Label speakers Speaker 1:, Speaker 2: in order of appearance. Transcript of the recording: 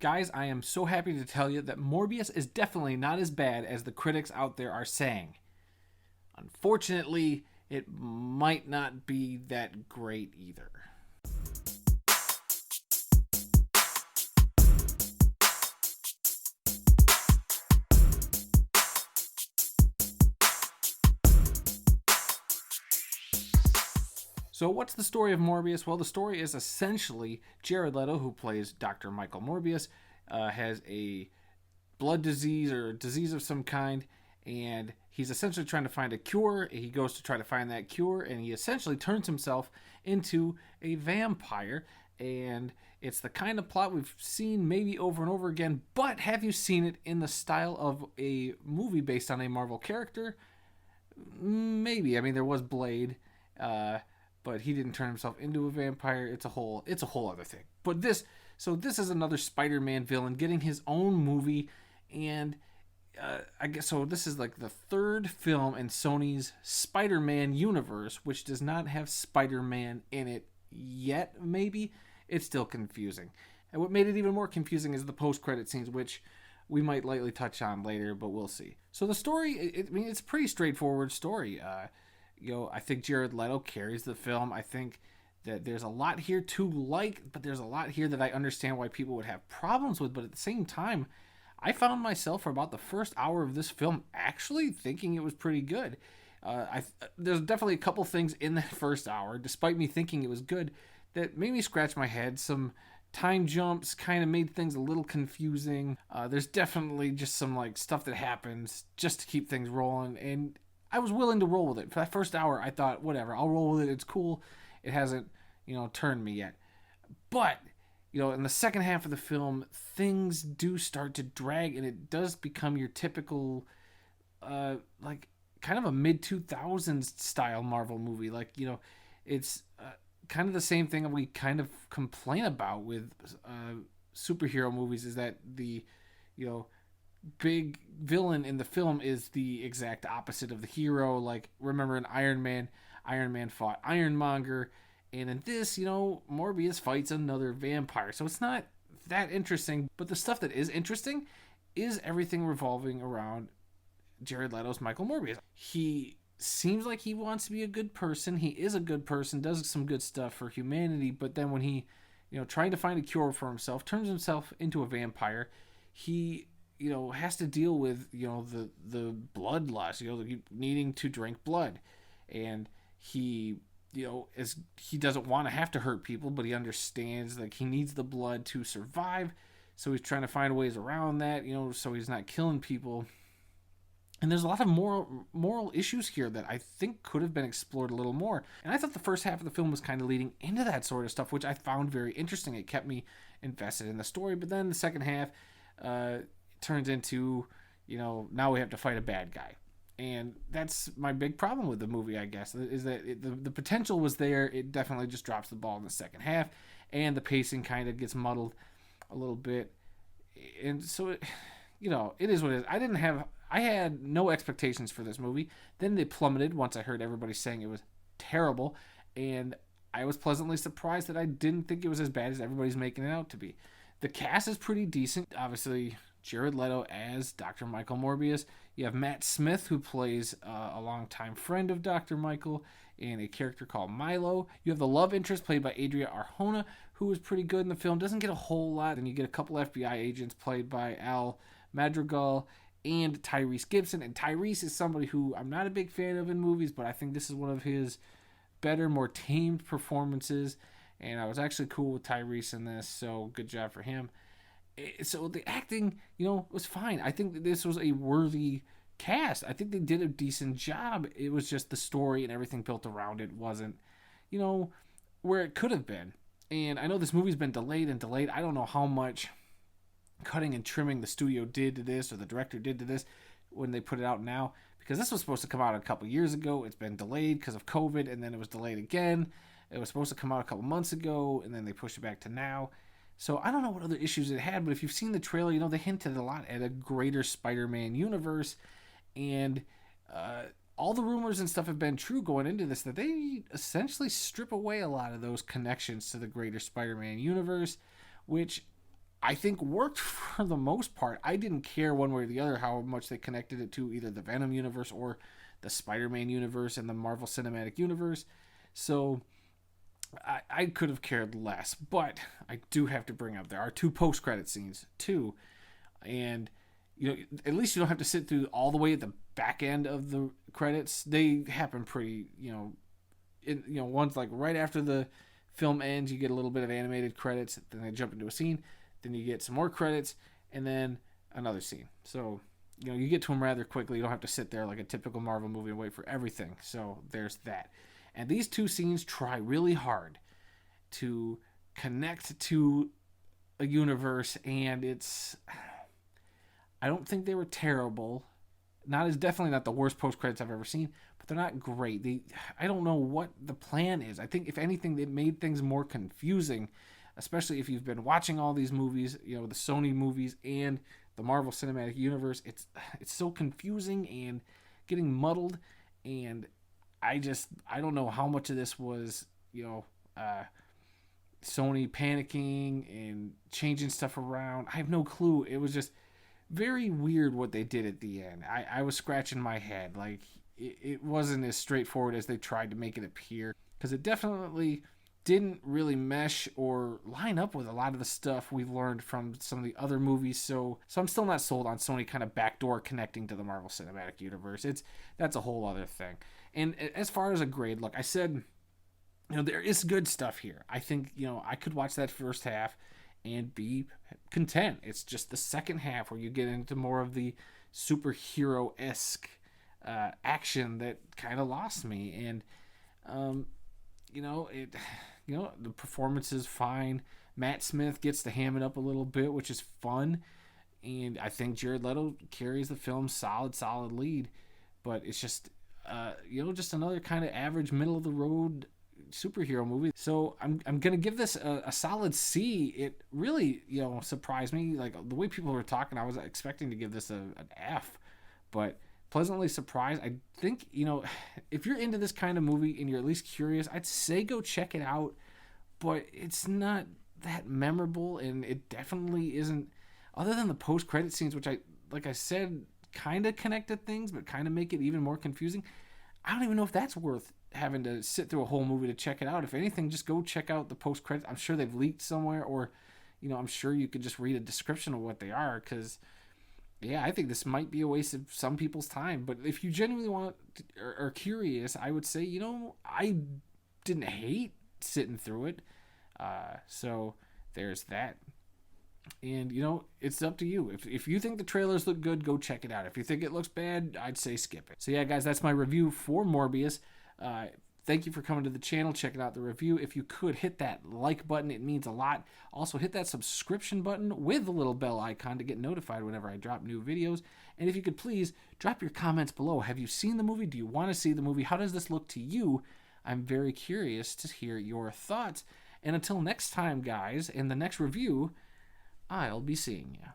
Speaker 1: Guys, I am so happy to tell you that Morbius is definitely not as bad as the critics out there are saying. Unfortunately, it might not be that great either. So what's the story of Morbius? Well, the story is essentially Jared Leto, who plays Dr. Michael Morbius, has a blood disease or a disease of some kind, and he's essentially trying to find a cure. He goes to try to find that cure, and he essentially turns himself into a vampire. And it's the kind of plot we've seen maybe over and over again, but have you seen it in the style of a movie based on a Marvel character? Maybe. I mean, there was Blade, but he didn't turn himself into a vampire. It's a whole other thing. But this is another Spider-Man villain getting his own movie, and I guess so. This is like the third film in Sony's Spider-Man universe, which does not have Spider-Man in it yet. Maybe it's still confusing, and what made it even more confusing is the post-credit scenes, which we might lightly touch on later, but we'll see. So the story, it's a pretty straightforward story. I think Jared Leto carries the film. I think that there's a lot here to like, but there's a lot here that I understand why people would have problems with. But at the same time, I found myself for about the first hour of this film actually thinking it was pretty good. There's definitely a couple things in that first hour, despite me thinking it was good, that made me scratch my head. Some time jumps kind of made things a little confusing. There's definitely just some like stuff that happens just to keep things rolling, and I was willing to roll with it. For that first hour, I thought, whatever, I'll roll with it. It's cool. It hasn't, turned me yet. But, in the second half of the film, things do start to drag, and it does become your typical, kind of a mid-2000s style Marvel movie. It's kind of the same thing we kind of complain about with superhero movies, is that the, big villain in the film is the exact opposite of the hero. Like, remember in Iron Man fought Ironmonger, and in this, Morbius fights another vampire. So it's not that interesting, but the stuff that is interesting is everything revolving around Jared Leto's Michael Morbius. He seems like he wants to be a good person. He is a good person, does some good stuff for humanity, but then when he, trying to find a cure for himself, turns himself into a vampire, he has to deal with, the bloodlust, needing to drink blood. And he, he doesn't want to have to hurt people, but he understands like he needs the blood to survive. So he's trying to find ways around that, so he's not killing people. And there's a lot of moral issues here that I think could have been explored a little more. And I thought the first half of the film was kind of leading into that sort of stuff, which I found very interesting. It kept me invested in the story. But then the second half, turns into, now we have to fight a bad guy. And that's my big problem with the movie, I guess, is that the potential was there. It definitely just drops the ball in the second half, and the pacing kind of gets muddled a little bit. And so, it is what it is. I had no expectations for this movie. Then they plummeted once I heard everybody saying it was terrible, and I was pleasantly surprised that I didn't think it was as bad as everybody's making it out to be. The cast is pretty decent. Obviously, Jared Leto as Dr. Michael Morbius. You have Matt Smith, who plays a longtime friend of Dr. Michael in a character called Milo. You have the love interest played by Adria Arjona, who is pretty good in the film. Doesn't get a whole lot. And you get a couple FBI agents played by Madrigal and Tyrese Gibson. And Tyrese is somebody who I'm not a big fan of in movies, but I think this is one of his better, more tamed performances. And I was actually cool with Tyrese in this, so good job for him. So the acting, was fine. I think this was a worthy cast. I think they did a decent job. It was just the story and everything built around it wasn't, where it could have been. And I know this movie's been delayed. I don't know how much cutting and trimming the studio did to this or the director did to this when they put it out now, because this was supposed to come out a couple years ago. It's been delayed because of COVID, and then it was delayed again. It was supposed to come out a couple months ago, and then they pushed it back to now. So I don't know what other issues it had, but if you've seen the trailer, they hinted a lot at a greater Spider-Man universe. And all the rumors and stuff have been true going into this, that they essentially strip away a lot of those connections to the greater Spider-Man universe, which I think worked for the most part. I didn't care one way or the other how much they connected it to either the Venom universe or the Spider-Man universe and the Marvel Cinematic Universe. So I could have cared less. But I do have to bring up there are two post-credit scenes, too. And, at least you don't have to sit through all the way at the back end of the credits. They happen pretty, one's like right after the film ends, you get a little bit of animated credits, then they jump into a scene, then you get some more credits, and then another scene. So, you get to them rather quickly. You don't have to sit there like a typical Marvel movie and wait for everything. So there's that. And these two scenes try really hard to connect to a universe, and I don't think they were terrible. Definitely not the worst post credits I've ever seen, but they're not great. I don't know what the plan is. I think if anything, they made things more confusing, especially if you've been watching all these movies, the Sony movies and the Marvel Cinematic Universe. It's so confusing and getting muddled, and I don't know how much of this was, Sony panicking and changing stuff around. I have no clue. It was just very weird what they did at the end. I was scratching my head. Like, it wasn't as straightforward as they tried to make it appear, because it definitely didn't really mesh or line up with a lot of the stuff we've learned from some of the other movies. So I'm still not sold on Sony kind of backdoor connecting to the Marvel Cinematic Universe. That's a whole other thing. And as far as a grade, look, I said, there is good stuff here. I think, I could watch that first half and be content. It's just the second half where you get into more of the superhero-esque action that kind of lost me. And, the performance is fine. Matt Smith gets to ham it up a little bit, which is fun. And I think Jared Leto carries the film solid lead. But it's just, just another kind of average, middle-of-the-road superhero movie. So I'm gonna give this a solid C. It really, surprised me. Like, the way people were talking, I was expecting to give this an F. But pleasantly surprised. I think, if you're into this kind of movie and you're at least curious, I'd say go check it out, but it's not that memorable, and it definitely isn't, other than the post-credit scenes, which like I said, kind of connected things, but kind of make it even more confusing. I don't even know if that's worth having to sit through a whole movie to check it out. If anything, just go check out the post-credits. I'm sure they've leaked somewhere, or, I'm sure you could just read a description of what they are, because yeah, I think this might be a waste of some people's time. But if you genuinely want or are curious, I would say, I didn't hate sitting through it. So there's that. And, it's up to you. If you think the trailers look good, go check it out. If you think it looks bad, I'd say skip it. So yeah, guys, that's my review for Morbius. Thank you for coming to the channel, checking out the review. If you could, hit that like button. It means a lot. Also, hit that subscription button with the little bell icon to get notified whenever I drop new videos. And if you could please, drop your comments below. Have you seen the movie? Do you want to see the movie? How does this look to you? I'm very curious to hear your thoughts. And until next time, guys, in the next review, I'll be seeing you.